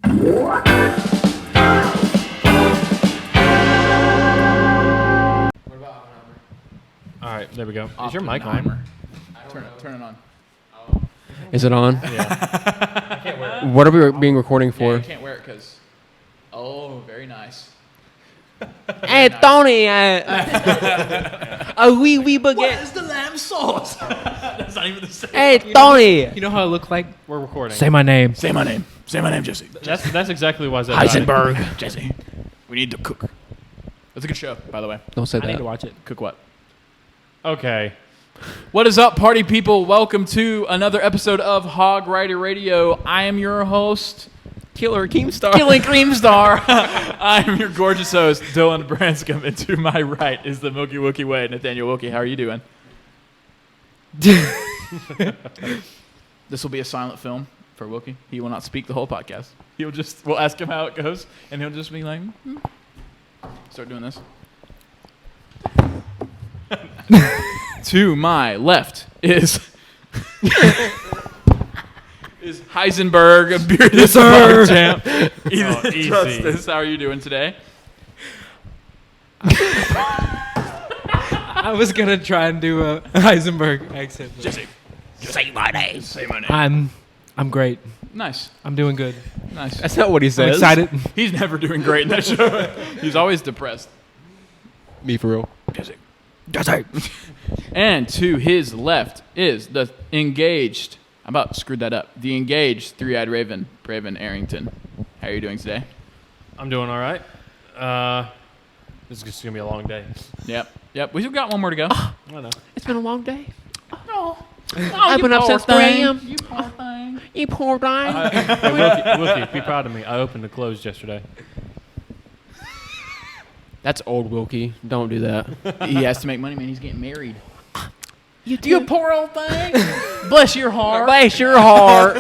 All right, there we go. Is your mic on? Turn it on. Is it on? Yeah. I can't wear it. What are we being recording for? Yeah, you can't wear it because... Oh, very nice. Hey, Tony! A wee baguette. What is the lamb sauce? That's not even the same. Hey, Tony! You know how I look like? We're recording. Say my name. Say my name. Say my name, Jesse. That's exactly why I said Heisenberg. Jesse. We need to cook. That's a good show, by the way. Don't say I need that. to watch it. Cook what? Okay. What is up, party people? Welcome to another episode of Hog Rider Radio. I am your host, Killer Keemstar. Killing Creamstar. I am your gorgeous host, Dylan Branscombe, and to my right is the Milky Wookie Way, Nathaniel Wilkey. How are you doing? This will be a silent film for Wilkey. He will not speak the whole podcast. We'll ask him how it goes, and he'll just be like, Start doing this. To my left is Heisenberg, a bearded bar champ. Easy. Justice, how are you doing today? I was going to try and do a Heisenberg accent. Jesse, say my name. Say my name. I'm great. Nice. I'm doing good. Nice. That's not what he I'm says. excited. He's never doing great in that show. He's always depressed. Me for real. Jesse. And to his left is the engaged, I about screwed that up, the engaged three-eyed raven, Braven Arrington. How are you doing today? I'm doing all right. This is just going to be a long day. Yep. We've got one more to go. I don't know. It's been a long day. No. I've been up since 3 a.m. You poor thing. You poor guy. Hey, Wilkey, be proud of me. I opened and closed yesterday. That's old Wilkie. Don't do that. He has to make money, man. He's getting married. You poor old thing. Bless your heart. Bless your heart.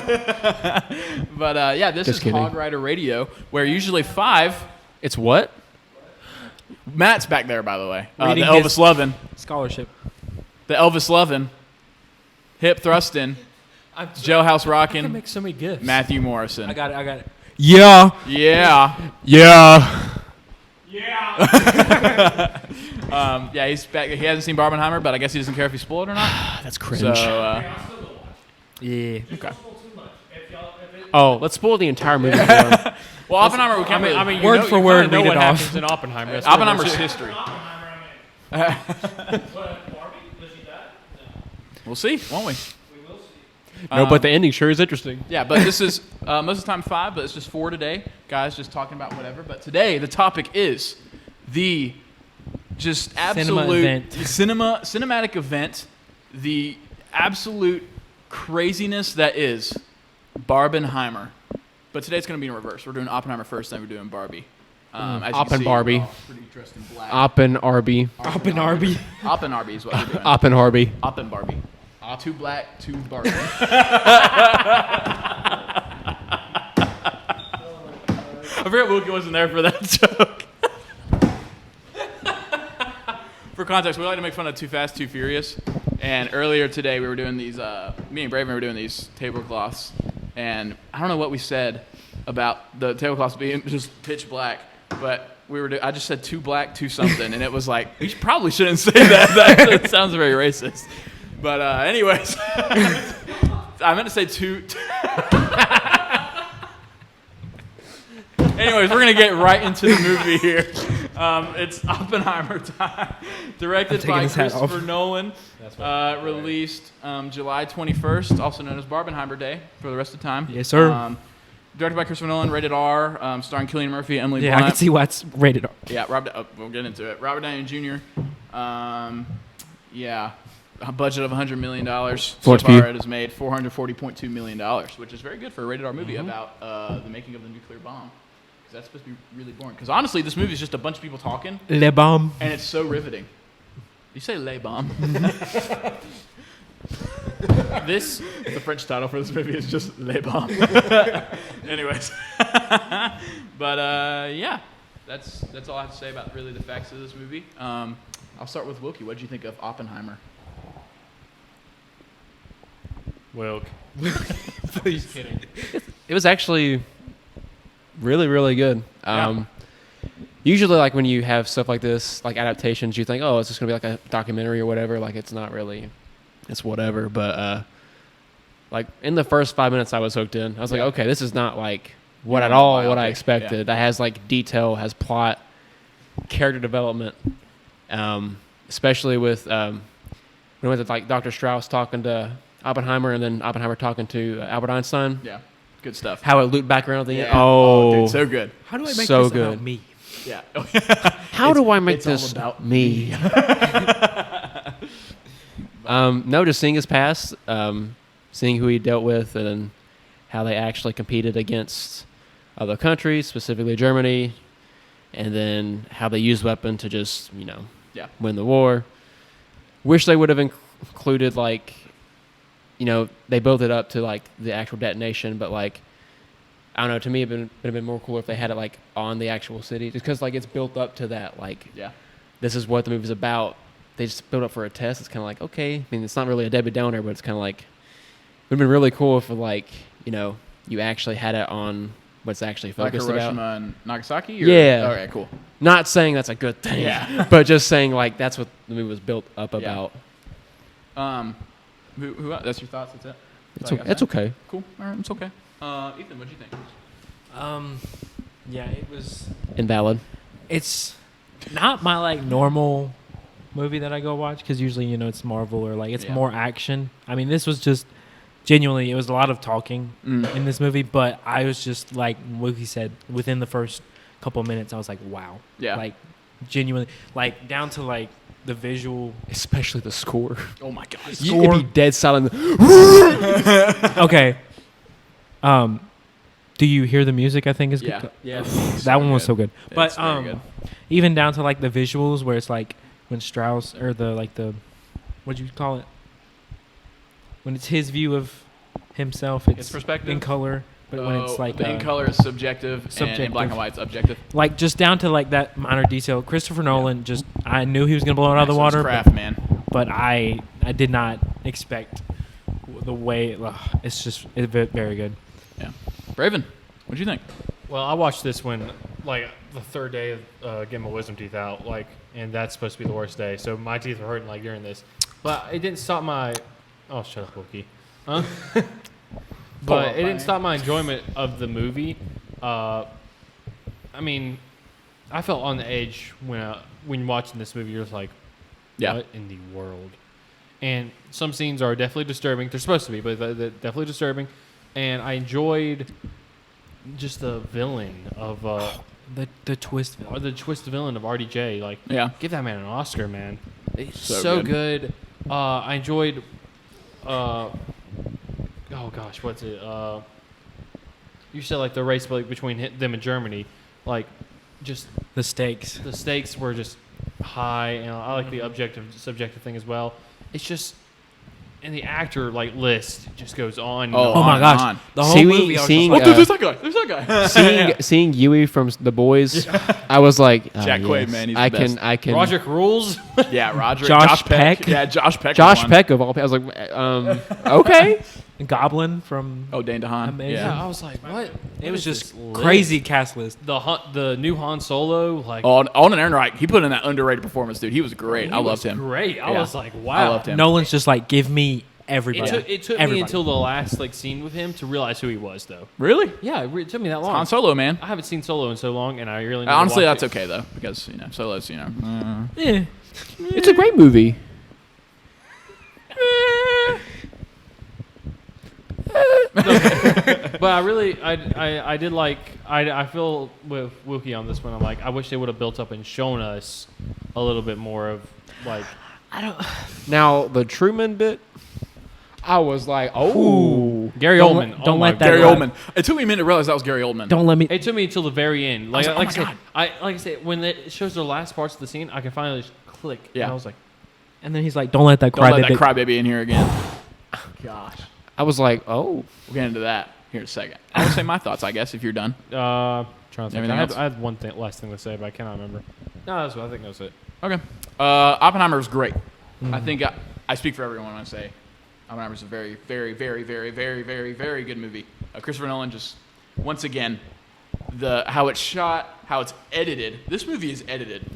But this Just is kidding. Hog Rider Radio, where usually 5. It's what? Matt's back there, by the way. The Reading Elvis his- lovin'. Scholarship. The Elvis lovin'. Hip thrustin'. Jailhouse I can rockin'. make so many gifts. Matthew Morrison. I got it. Yeah. Yeah. He's back. He hasn't seen Barbenheimer, but I guess he doesn't care if he's spoiled or not. That's cringe. So, yeah. okay. Oh, let's spoil the entire movie for him. Well, Oppenheimer, we can't I mean, Word for word, know read what it off. happens in Oppenheimer. That's Oppenheimer's pretty much history. We'll see, won't we? No, but the ending sure is interesting. Yeah, but this is most of the time 5, but it's just 4 today. Guys just talking about whatever. But today the topic is the just absolute cinematic event, the absolute craziness that is Barbenheimer. But today it's going to be in reverse. We're doing Oppenheimer first, then we're doing Barbie. As you can see, Barbie. we're all pretty dressed in black. Oppenarby. Oppenarby is what you're doing. Oppenharby. Oppen Barbie. 2 black, 2 Barbie. I forgot Wilkey wasn't there for that joke. For context, we like to make fun of Too Fast, Too Furious. And earlier today, we were doing these, me and Braven were doing these tablecloths. And I don't know what we said about the tablecloths being just pitch black, but I just said 2 black, 2 something. And it was like, we probably shouldn't say that. That sounds very racist. But anyways, I meant to say 2. Anyways, we're going to get right into the movie here. It's Oppenheimer time. Directed by Christopher Nolan. Released July 21st, also known as Barbenheimer Day for the rest of the time. Yes, sir. Directed by Christopher Nolan, rated R, starring Cillian Murphy, Emily Blunt. I can see why it's rated R. Yeah, we'll get into it. Robert Downey Jr. A budget of $100 million. So far, it has made $440.2 million, which is very good for a rated R movie about the making of the nuclear bomb. Because that's supposed to be really boring. Because honestly, this movie is just a bunch of people talking. Le bomb. And it's so riveting. You say Le bomb. The French title for this movie is just Le bomb. Anyways. But that's all I have to say about really the facts of this movie. I'll start with Wilkey. What did you think of Oppenheimer? Wilk. Please kidding. It was actually really, really good. Yeah. Usually, like when you have stuff like this, like adaptations, you think, oh, it's just gonna be like a documentary or whatever. Like it's not really, it's whatever. But like in the first 5 minutes, I was hooked in. I was like, okay, this is not like what at all what I expected. That has like detail, has plot, character development, especially with when we went to like Dr. Strauss talking to Oppenheimer and then Oppenheimer talking to Albert Einstein. Yeah, good stuff. How it looped back around at the end. Yeah. Oh, dude, so good. How do I make So this good. about me? Yeah. How do I make it's all this about me? No, just seeing his past, seeing who he dealt with, and then how they actually competed against other countries, specifically Germany, and then how they used weapon to just, win the war. Wish they would have included, like, they built it up to, like, the actual detonation, but, like, I don't know, to me it would have been more cool if they had it, like, on the actual city, just because, like, it's built up to that, like, this is what the movie's about. They just built up for a test. It's kind of like, okay. I mean, it's not really a Debbie Downer, but it's kind of like, it would have been really cool if, like, you actually had it on what's actually focused like Hiroshima about. and Nagasaki? Or? Yeah. Okay, cool. Not saying that's a good thing, but just saying, like, that's what the movie was built up about. Who that's your thoughts? That's it? It's okay. Cool. All right, it's okay. Ethan, what'd you think? Yeah, it was. Invalid. It's not my like normal movie that I go watch because usually it's Marvel or like it's more action. I mean, this was just genuinely it was a lot of talking in this movie, but I was just like Wilkey said within the first couple of minutes I was like, wow, like genuinely like down to like the visual, especially the score. Oh my god, It'd be dead silent. Okay. Do you hear the music? I think is good. Yeah. That one was so good. It's But very good. even down to like the visuals where it's like when Strauss or the what'd you call it? When it's his view of himself, it's perspective in color. But when it's like in color is subjective, and in black and white it's objective. Like just down to like that minor detail. Christopher Nolan just I knew he was gonna blow it out of the water. Craft, man. But I did not expect the way it's very good. Yeah. Braven, what'd you think? Well, I watched this when, like, the third day of getting my wisdom teeth out, like, and that's supposed to be the worst day. So my teeth were hurting, like, during this. But it didn't stop my... Oh, shut up, Wilkey. But it didn't stop my enjoyment of the movie. I mean, I felt on the edge when watching this movie. You're just like, what in the world? And some scenes are definitely disturbing. They're supposed to be, but they're definitely disturbing. And I enjoyed just the villain of the twist villain. Or the twist villain of RDJ. Like, give that man an Oscar, man. It's so good. I enjoyed. Oh gosh, what's it? You said like the race between them and Germany, like just the stakes. The stakes were just high, and I like the subjective thing as well. It's just. And the actor list just goes on. Oh my gosh! The whole movie. There's that guy. There's that guy. Seeing Yui from The Boys, I was like, Jack Quaid, man. He's I the can. best. I can. Roderick Rules. Yeah, Roderick. Josh Peck. Yeah, Josh Peck. Josh Peck of all people. I was like, okay. Goblin from. Oh, Dane DeHaan. Amazing. Yeah, I was like, what? It was just crazy cast list. The new Han Solo, like Alden Ehrenreich, he put in that underrated performance, dude. He was great. I loved him. Great. I was like, wow. I loved him. Nolan's just like, give me everybody. It took me until the last scene with him to realize who he was, though. Really? Yeah, it took me that long. Han Solo, man. I haven't seen Solo in so long, and I really need honestly, to watch that's okay though, because Solo's It's a great movie. But I did like I feel with Wilkey on this one. I'm like, I wish they would have built up and shown us a little bit more of like. Now the Truman bit, I was like, oh, Gary Oldman. Don't let that Gary Oldman. It took me a minute to realize that was Gary Oldman. Don't let me. It took me until the very end. Like God. I said, when it shows the last parts of the scene, I can finally just click. Yeah. And I was like, And then he's like, don't let that Don't let that crybaby. crybaby in here again. Gosh. I was like, oh. We'll get into that here in a second. I'll say my thoughts, I guess, if you're done. trying to think. Everything else? I had one last thing to say, but I cannot remember. No, I think that was it. Okay. Oppenheimer was great. I think I speak for everyone when I say Oppenheimer's a very, very, very, very, very, very, very good movie. Christopher Nolan just, once again, how it's shot, how it's edited. This movie is edited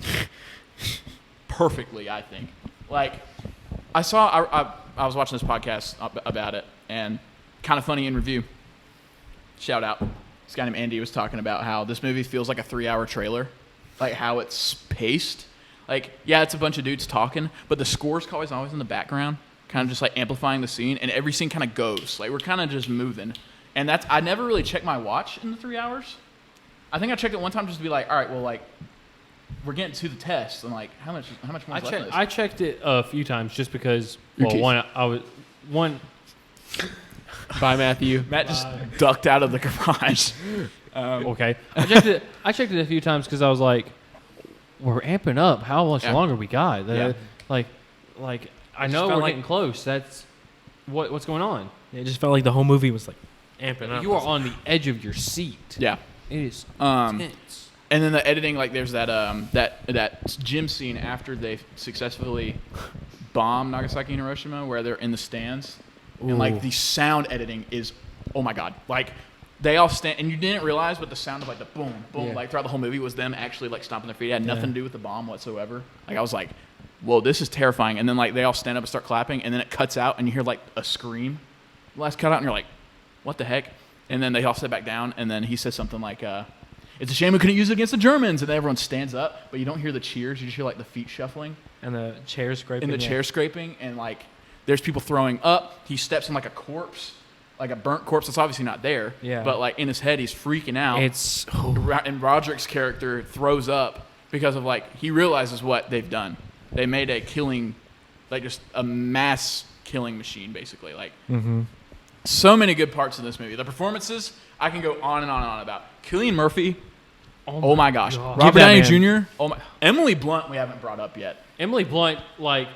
perfectly, I think. Like, I was watching this podcast about it, and kind of funny in review. Shout out. This guy named Andy was talking about how this movie feels like a 3-hour trailer, like how it's paced. Like, yeah, it's a bunch of dudes talking, but the score's always in the background, kind of just like amplifying the scene, and every scene kind of goes. Like, we're kind of just moving. And I never really checked my watch in the 3 hours. I think I checked it one time just to be like, all right, well, like, we're getting to the test, and like, how much more is left of this? I checked it a few times just because, well, one. Bye, Matthew. Matt just ducked out of the garage. Okay. I checked it a few times because I was like, we're amping up. How much longer we got? Like, I know we're getting close. That's what's going on. It just felt like the whole movie was like amping up. You are on the edge of your seat. Yeah. It is intense. And then the editing, like, there's that gym scene after they successfully bomb Nagasaki and Hiroshima, where they're in the stands. Ooh. And like the sound editing is, oh my god, like they all stand, and you didn't realize, but the sound of like the boom, boom, like throughout the whole movie was them actually like stomping their feet. It had nothing to do with the bomb whatsoever. Like, I was like, whoa, this is terrifying. And then like they all stand up and start clapping, and then it cuts out, and you hear like a scream. Last cut out, and you're like, what the heck? And then they all sit back down, and then he says something like, it's a shame we couldn't use it against the Germans. And then everyone stands up, but you don't hear the cheers. You just hear like the feet shuffling and the chair scraping. Chair scraping, and like there's people throwing up. He steps in like a corpse, like a burnt corpse that's obviously not there. Yeah. But like in his head, he's freaking out. And Roderick's character throws up because of like he realizes what they've done. They made a killing, like just a mass killing machine, basically. Like so many good parts in this movie. The performances I can go on and on and on about. Cillian Murphy. Oh my gosh. God. Robert Downey Jr. Oh my. Emily Blunt we haven't brought up yet. Emily Blunt, like,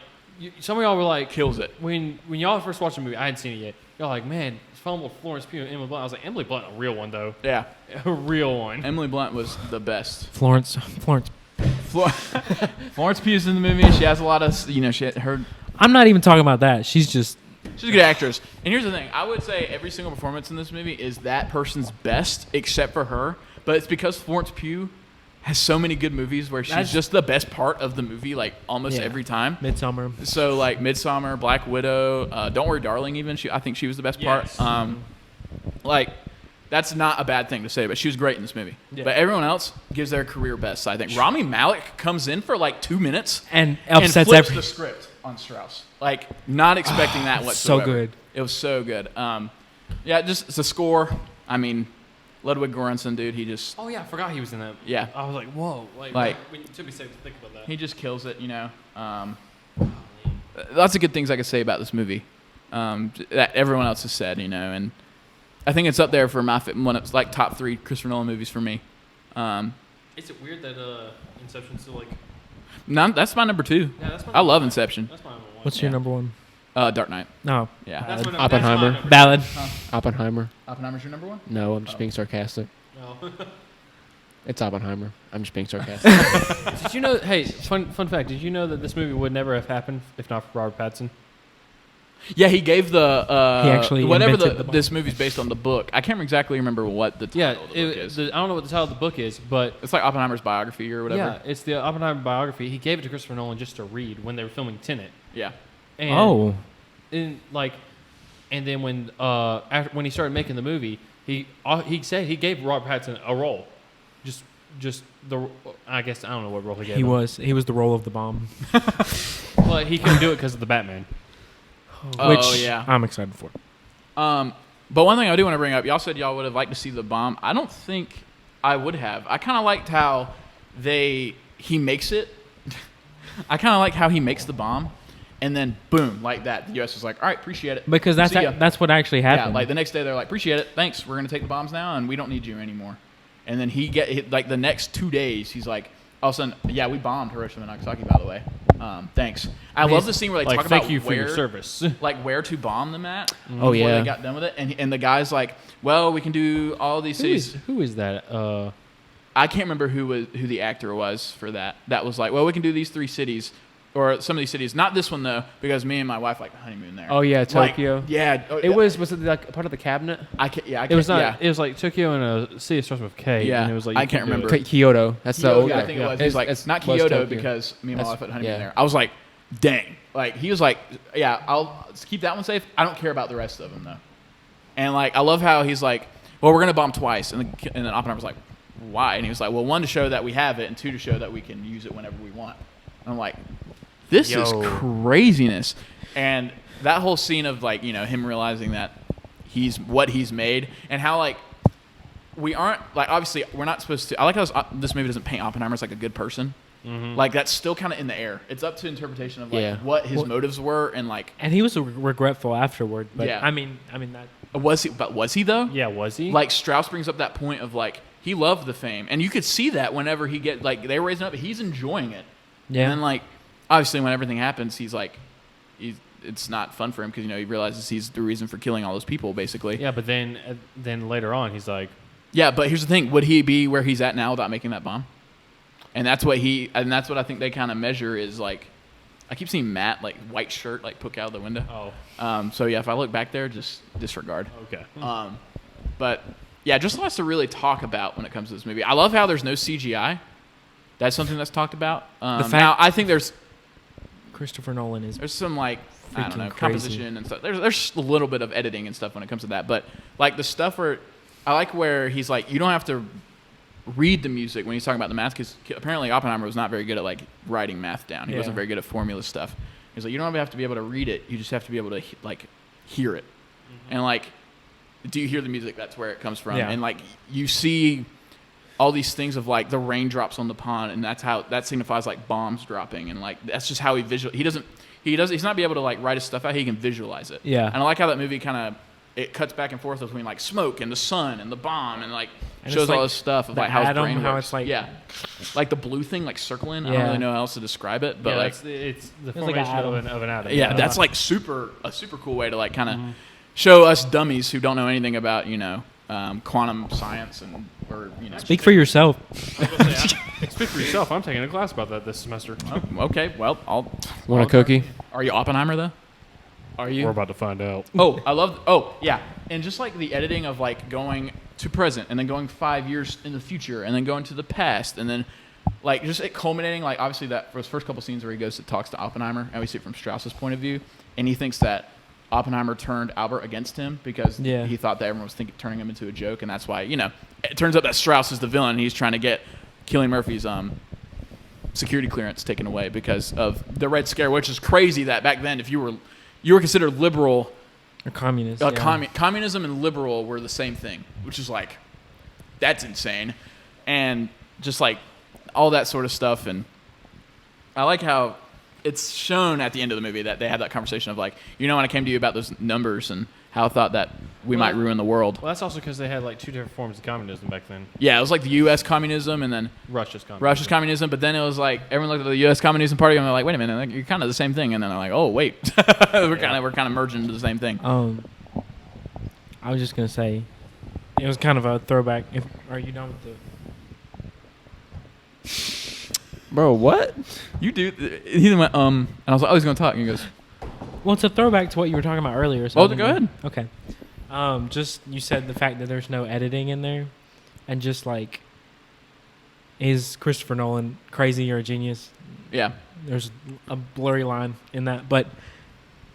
some of y'all were like, kills it. When y'all first watched the movie, I hadn't seen it yet. Y'all like, man, it's fun with Florence Pugh and Emily Blunt. I was like, Emily Blunt, a real one though. Yeah, a real one. Emily Blunt was the best. Florence Pugh's in the movie. She has a lot of, her. I'm not even talking about that. She's a good actress. And here's the thing. I would say every single performance in this movie is that person's best, except for her. But it's because Florence Pugh has so many good movies where she's just the best part of the movie, like almost every time. Midsommar. So like Midsommar, Black Widow, Don't Worry Darling even. I think she was the best part. Like, that's not a bad thing to say, but she was great in this movie. Yeah. But everyone else gives their career best, I think. Rami Malek comes in for like 2 minutes and upsets flips the script on Strauss. Like, not expecting that whatsoever. So good. It was so good. Just the score. I mean, Ludwig Göransson, dude, he just... Oh, yeah, I forgot he was in that. Yeah. I was like, whoa. Like when you took me safe to think about that. He just kills it, Lots of good things I could say about this movie that everyone else has said, and I think it's up there for when it's like top 3 Christopher Nolan movies for me. Is it weird that Inception's still like... No, that's my number 2. Yeah, I love Inception. That's my number 1. What's your number 1? Dark Knight. No. Yeah. Oppenheimer. Ballad. Oppenheimer. Oppenheimer's your number 1? No, I'm just being sarcastic. No. It's Oppenheimer. I'm just being sarcastic. Did you know? Hey, fun fact. Did you know that this movie would never have happened if not for Robert Pattinson? Yeah, he gave the he actually whatever the this movie's based on the book. I can't exactly remember what the title of the book is. I don't know what the title of the book is, but it's like Oppenheimer's biography or whatever. Yeah, it's the Oppenheimer biography. He gave it to Christopher Nolan just to read when they were filming Tenet. Yeah. And, and then when he started making the movie, he said he gave Robert Pattinson a role, just the I guess I don't know what role he gave. He was the role of the bomb. Well, he couldn't do it because of the Batman. Which I'm excited for. But one thing I do want to bring up, y'all said y'all would have liked to see the bomb. I don't think I would have. I kind of liked how he makes it. I kind of like how he makes the bomb, and then boom, like that. The U.S. was like, all right, appreciate it. Because that's what actually happened. Yeah, like the next day they're like, appreciate it, thanks. We're gonna take the bombs now, and we don't need you anymore. And then like the next 2 days, he's like, all of a sudden, yeah, we bombed Hiroshima and Nagasaki, by the way. Thanks. I love the scene where they talk about thank you for your service. Like where to bomb them at. Oh, before yeah. they got done with it. And the guy's like, well, we can do all these cities. Who is that? I can't remember who the actor was for that. That was like, well, we can do these 3 cities, or some of these cities. Not this one though, because me and my wife like honeymoon there. Oh yeah, Like, Tokyo. yeah, Was it like part of the cabinet? It was not. It was like Tokyo and a city that starts with K. Yeah. And it was like I can't remember. Kyoto. That's the old. I think it was. He's like, it's not was Kyoto Tokyo. because me and my wife had honeymoon yeah. there. I was like, dang. Like he was like, yeah, I'll keep that one safe. I don't care about the rest of them though. And like I love how he's like, well, we're gonna bomb twice, and then Oppenheimer's like, why? And he was like, well, 1 to show that we have it, and 2 to show that we can use it whenever we want. And I'm like, this is craziness. And that whole scene of like, him realizing that he's made, and how like we aren't like, obviously we're not supposed to. I like how this movie doesn't paint Oppenheimer as like a good person. Mm-hmm. Like that's still kind of in the air. It's up to interpretation of like what his motives were, and like. And he was regretful afterward. But I mean that. Was he? But was he though? Yeah, was he? Like Strauss brings up that point of like he loved the fame, and you could see that whenever he they were raising up, he's enjoying it. Yeah. And then like obviously when everything happens, he's like, it's not fun for him because he realizes he's the reason for killing all those people basically. Yeah, but then later on he's like. Yeah, but here's the thing: would he be where he's at now without making that bomb? And that's what I think they kind of measure is like. I keep seeing Matt, like, white shirt, like, poke out the window. Oh. So, yeah, if I look back there, just disregard. Okay. But, yeah, just lots to really talk about when it comes to this movie. I love how there's no CGI. That's something that's talked about. Now, I think there's Christopher Nolan is some, like, I don't know, crazy. composition and stuff. There's a little bit of editing and stuff when it comes to that. But, like, the stuff where I like where he's like, you don't have to read the music when he's talking about the math, because apparently Oppenheimer was not very good at like writing math down. He wasn't very good at formula stuff. He's like, you don't have to be able to read it, you just have to be able to like hear it. Mm-hmm. And like, do you hear the music? That's where it comes from. And like you see all these things of like the raindrops on the pond, and that signifies like bombs dropping, and like that's just how he's not be able to like write his stuff out, he can visualize it. Yeah. And I like how that movie kind of it cuts back and forth between like smoke and the sun and the bomb, and like and shows like all this stuff of like how his brain works. How it's like like the blue thing like circling. I don't really know how else to describe it, but like it's the formation of an atom. Yeah, that's like a super cool way to like kind of show us dummies who don't know anything about quantum science or Speak for yourself. Speak for yourself. I'm taking a class about that this semester. Okay, well I'll Want a cookie? Are you Oppenheimer though? Are you? We're about to find out. And just like the editing of like going to present and then going 5 years in the future and then going to the past and then like just it culminating like obviously that for his first couple scenes where he goes to talks to Oppenheimer and we see it from Strauss's point of view and he thinks that Oppenheimer turned Albert against him because he thought that everyone was turning him into a joke, and that's why it turns out that Strauss is the villain and he's trying to get Cillian Murphy's security clearance taken away because of the Red Scare, which is crazy that back then if you were considered liberal or communist. Communism and liberal were the same thing, which is like, that's insane. And just like all that sort of stuff. And I like how it's shown at the end of the movie that they had that conversation of like, when I came to you about those numbers and how I thought that we might ruin the world. Well, that's also because they had like 2 different forms of communism back then. Yeah, it was like the U.S. communism and then Russia's communism. But then it was like everyone looked at the U.S. Communism Party and they're like, wait a minute, like, you're kind of the same thing. And then they're like, oh wait, we're kind of merging into the same thing. I was just gonna say, it was kind of a throwback. Are you done with the? Bro, what? You do? He went and I was like, oh, he's gonna talk. And he goes, well, it's a throwback to what you were talking about earlier. So go ahead. Okay. Just you said the fact that there's no editing in there, and just like, is Christopher Nolan crazy or a genius? Yeah. There's a blurry line in that, but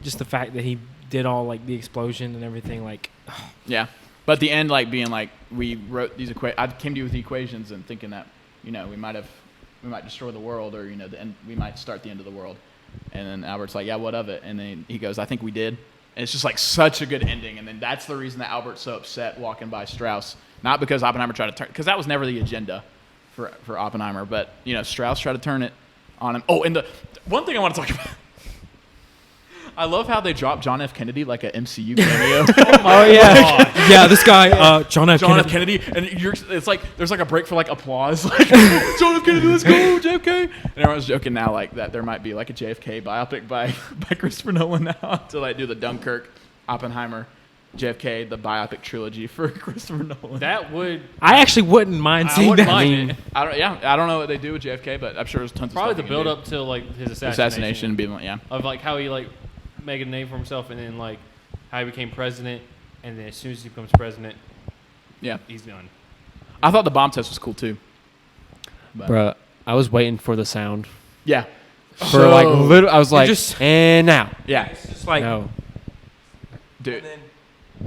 just the fact that he did all like the explosion and everything, like. Yeah, but at the end, like being like, we wrote these I came to you with the equations and thinking that we might destroy the world or the end, we might start the end of the world. And then Albert's like, yeah, what of it? And then he goes, I think we did. And it's just like such a good ending. And then that's the reason that Albert's so upset walking by Strauss. Not because Oppenheimer tried to turn, because that was never the agenda for Oppenheimer. But, Strauss tried to turn it on him. Oh, and the one thing I want to talk about. I love how they dropped John F. Kennedy like an MCU cameo. Oh yeah. Yeah, this guy, John F. Kennedy. And it's like, there's like a break for like applause. Like, John F. Kennedy, let's go, JFK. And everyone's joking now like that there might be like a JFK biopic by Christopher Nolan now to like do the Dunkirk, Oppenheimer JFK, the biopic trilogy for Christopher Nolan. That would. I actually wouldn't mind I seeing wouldn't that. mind it. I don't know what they do with JFK, but I'm sure there's tons Probably of the stuff. build up to like his Assassination being like, yeah. Of like how he like made a name for himself, and then like how he became president, and then as soon as he becomes president, Yeah. he's done. I thought the bomb test was cool too. But, Bruh, I was waiting for the sound. yeah. For like I was like, and now. Yeah. It's just like No. Dude.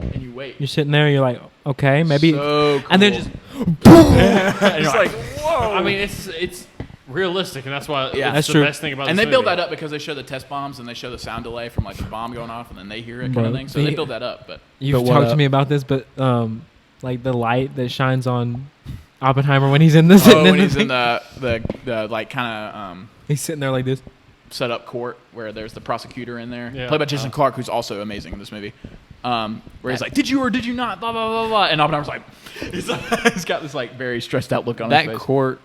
And you wait. you're sitting there, and you're like, okay, maybe, So cool. and then just and you're like, whoa. I mean, it's realistic, and that's why Yeah. it's That's the true. best thing about And this they build movie. that up because they show the test bombs and they show the sound delay from like the bomb going off and then they hear it kind of Bro, thing. So they build that up. But you've But what talked up? to me about this, but like the light that shines on Oppenheimer when he's in the sitting when in he's the in thing. the like kind of He's sitting there like this. set up court where there's the prosecutor in there, Yeah. played by Jason Clarke, who's also amazing in this movie. Where he's like, "Did you or did you not?" Blah blah blah blah. And Oppenheimer's like, he's got this like very stressed out look on his That face. court,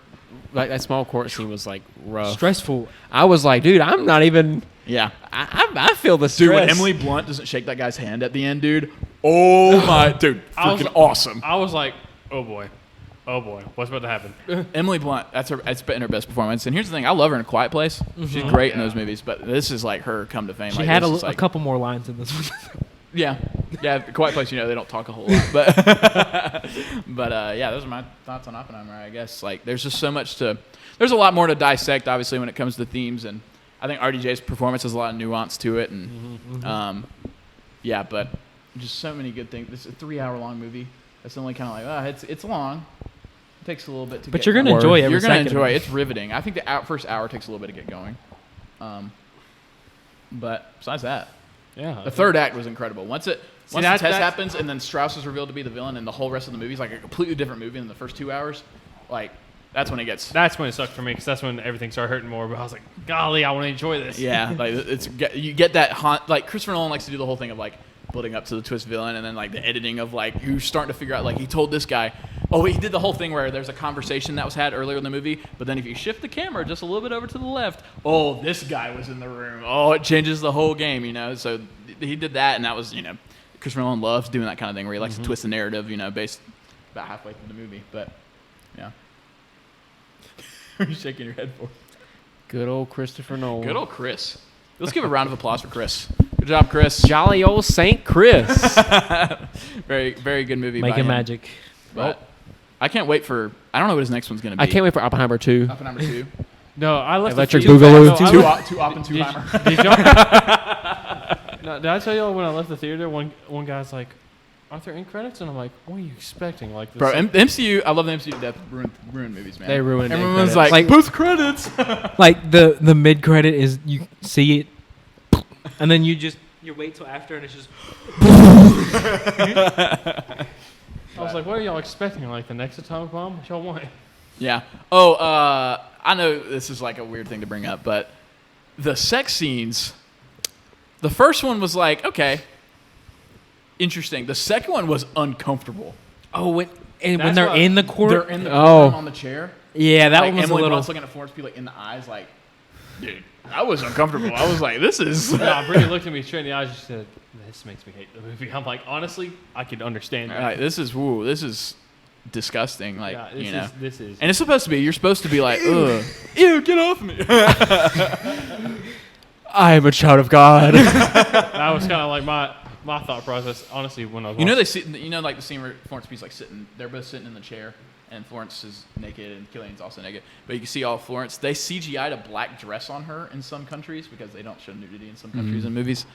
like that small court scene was like rough. Stressful. I was like, dude, I'm not even. Yeah, I feel the stress. dude. When Emily Blunt doesn't shake that guy's hand at the end, dude. Oh my, dude, I was- freaking awesome. I was like, oh boy, what's about to happen? Emily Blunt, that's been her best performance. And here's the thing, I love her in A Quiet Place. She's great in those movies, but this is like her come to fame. She like, had this a is, like, couple more lines in this one. Yeah, Quiet Place. They don't talk a whole lot, but yeah, those are my thoughts on Oppenheimer. I guess like there's just so much to. There's a lot more to dissect, obviously, when it comes to themes, and I think RDJ's performance has a lot of nuance to it, and yeah, but just so many good things. This is a 3-hour long movie. That's only kind of like it's long. It takes a little bit to. But get you're gonna going. enjoy every You're gonna second of enjoy it. it. It's riveting. I think the first hour takes a little bit to get going, but besides that. Yeah, The third act was incredible. Once the that's- test happens and then Strauss is revealed to be the villain and the whole rest of the movie is like a completely different movie than the first 2 hours, like that's when it gets That's when it sucked for me because that's when everything started hurting more. But I was like, golly, I want to enjoy this. yeah, like you get that like Christopher Nolan likes to do the whole thing of like building up to the twist villain and then like the editing of like you're starting to figure out like he told this guy, oh, he did the whole thing where there's a conversation that was had earlier in the movie, but then if you shift the camera just a little bit over to the left, oh, this guy was in the room. Oh, it changes the whole game, So he did that, and that was, Christopher Nolan loves doing that kind of thing where he likes to twist the narrative, based about halfway through the movie. But yeah, what are you shaking your head for? Good old Christopher Nolan. Good old Chris. Let's give a round of applause for Chris. Good job, Chris. Jolly old Saint Chris. Very, very good movie. Making by him. magic. But I can't wait for. I don't know what his next one's gonna be. I can't wait for Oppenheimer 2. Oppenheimer 2. No, I left Electric the theater. Boogaloo. No, I Two left- Op and two Heimer. Did y'all? No, did I tell y'all when I left the theater? One guy's like, "Aren't there end credits?" And I'm like, "What are you expecting?" Like, this Bro, MCU. I love the MCU to death. Ruin movies, man. They ruined end Everyone's credits. like, Like- post credits. Like the mid credit is you see it, and then you wait till after, and it's just. I was like, "What are y'all expecting? Like the next atomic bomb? What y'all want?" Yeah. Oh, I know this is like a weird thing to bring up, but the sex scenes. The first one was like, okay, interesting. The second one was uncomfortable. Oh, when That's they're why- in the court. They're in the Oh. courtroom on the chair. Yeah, that like, one was Emily a little. Blunt's looking at Florence Pugh like in the eyes, like, dude, I was uncomfortable. I was like, this is. No, Brittany looked at me straight in the eyes and she said, "This makes me hate the movie." I'm like, honestly, I could understand that. Like, this is disgusting. Like, Yeah, this is. And it's supposed to be. You're supposed to be like, ugh, ew, get off me. I am a child of God. That was kind of like my thought process, honestly, when I was. They watching. see, like the scene where Florence Pugh's like sitting. They're both sitting in the chair, and Florence is naked, and Killian's also naked. But you can see all of Florence. They CGI'd a black dress on her in some countries because they don't show nudity in some countries in movies.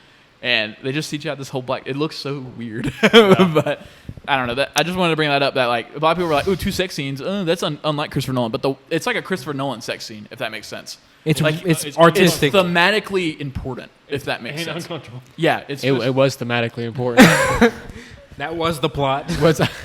And they just CGI'd this whole black. It looks so weird, but I don't know. I just wanted to bring that up. That like a lot of people were like, "Ooh, 2 sex scenes. That's unlike Christopher Nolan." But it's like a Christopher Nolan sex scene, if that makes sense. It's like it's artistic. It's thematically important, if that makes Ain't sense. uncomfortable. Yeah, it's it just, was thematically important. that was the plot.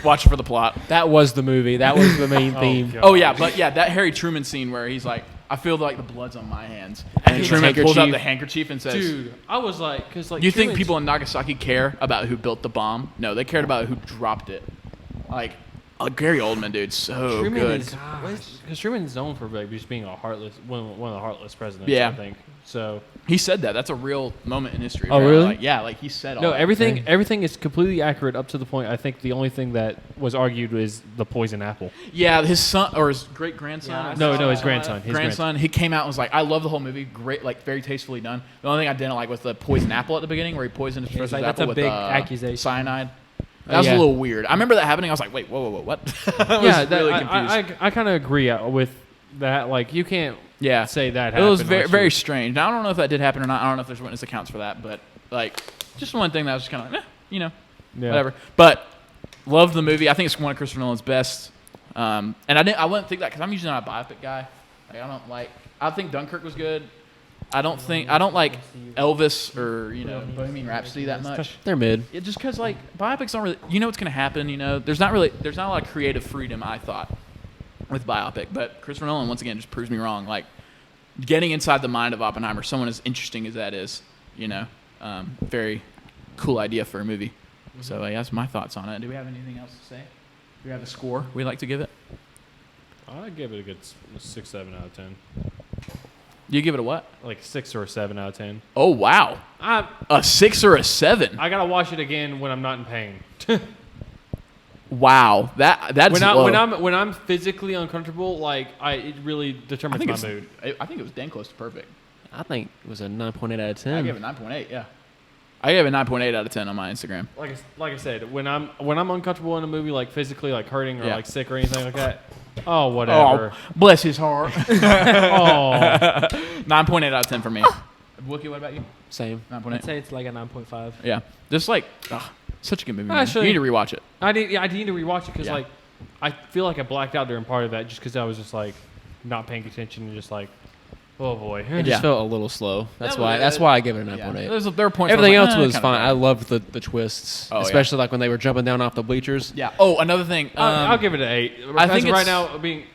watch for the plot. That was the movie. That was the main theme. God. Oh yeah, but yeah, that Harry Truman scene where he's like, "I feel like the blood's on my hands," and His Truman pulls out handkerchief. the handkerchief and says, Dude, I was like, because like, "You think Truman's- people in Nagasaki care about who built the bomb? No, they cared about who dropped it." Like, Gary Oldman, dude, so Truman good. Because Truman's known for like just being a heartless, one of the heartless presidents. Yeah. I think so. He said that. That's a real moment in history. Oh, apparently. really? Like, yeah, like he said all No, that. everything is completely accurate up to the point. I think the only thing that was argued was the poison apple. Yeah, his son or his great grandson. No, his grandson. His grandson. He came out and was like, "I love the whole movie. Great, like very tastefully done." The only thing I didn't like was the poison apple at the beginning, where he poisoned his It's professor's like, that's apple a with big accusation. cyanide. That was Yeah. a little weird. I remember that happening. I was like, "Wait, whoa, what?" I was really confused. I kind of agree with that. Like, you can't Yeah, say that it happened. was very, unless very you- strange. Now I don't know if that did happen or not. I don't know if there's witness accounts for that, but like, just one thing that was just kind of like, Yeah. whatever. But loved the movie. I think it's one of Christopher Nolan's best. And I wouldn't think that because I'm usually not a biopic guy. Like, I don't like. I think Dunkirk was good. I don't like Elvis or Bohemian Rhapsody that much. They're mid. It just because like biopics don't really. You know what's gonna happen. There's not a lot of creative freedom. I thought with biopic, but Christopher Nolan once again just proves me wrong. Like getting inside the mind of Oppenheimer, someone as interesting as that is, very cool idea for a movie. So that's my thoughts on it. Do we have anything else to say? Do we have a score we'd like to give it? I'd give it a good 6, 7 out of 10. You give it a what? Like 6 or a 7 out of 10. Oh wow, a 6 or a 7. I gotta watch it again when I'm not in pain. Wow, that's low. when I'm physically uncomfortable, like it really I determines think my mood. I think it was dang close to perfect. I think it was a 9.8 out of 10. I gave it 9.8. Yeah, I gave it 9.8 out of 10 on my Instagram. Like I said, when I'm uncomfortable in a movie, like physically, like hurting or Yeah. like sick or anything like that. Oh, whatever. Oh, bless his heart. Oh, 9.8 out of 10 for me. Wilkey, what about you? Same. 9.8. I'd say it's like a 9.5. Yeah, just like such a good movie. Man. Actually- You need to rewatch it. I need to rewatch it because Yeah. like I feel like I blacked out during part of that just because I was just like not paying attention and just like, oh boy. It Yeah. just felt a little slow. That's Yeah, why. but That's why I give it a Yeah. 9.8. There were points. Everything where I else was was like, fine. I loved the twists, Oh, yeah. especially like when they were jumping down off the bleachers. Yeah. Oh, another thing. I'll give it an 8. I think right it's- now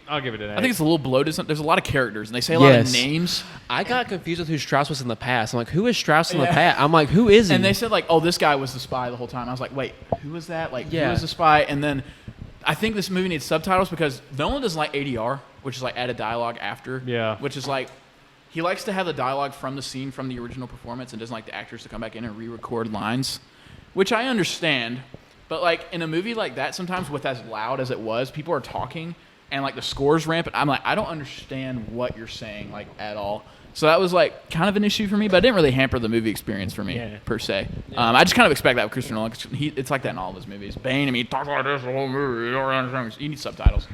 I'll give it an 8. I think it's a little bloated. There's a lot of characters, and they say a lot of Yes. names. I got confused with who Strauss was in the past. I'm like, who is Strauss in the past? I'm like, who is he? And they said like, oh, this guy was the spy the whole time. I was like, wait, who was that? Like, who Yeah. was the spy? And then I think this movie needs subtitles because Nolan doesn't like ADR, which is like added dialogue after. Yeah. Which is like, he likes to have the dialogue from the scene from the original performance and doesn't like the actors to come back in and re-record lines, which I understand. But like in a movie like that, sometimes with as loud as it was, people are talking and like the score's rampant. I'm like, I don't understand what you're saying like at all. So that was like kind of an issue for me, but it didn't really hamper the movie experience for me per se. I just kind of expect that with Christopher Nolan. 'Cause it's like that in all of his movies. Bane, I mean, he talks like this the whole movie. You need subtitles.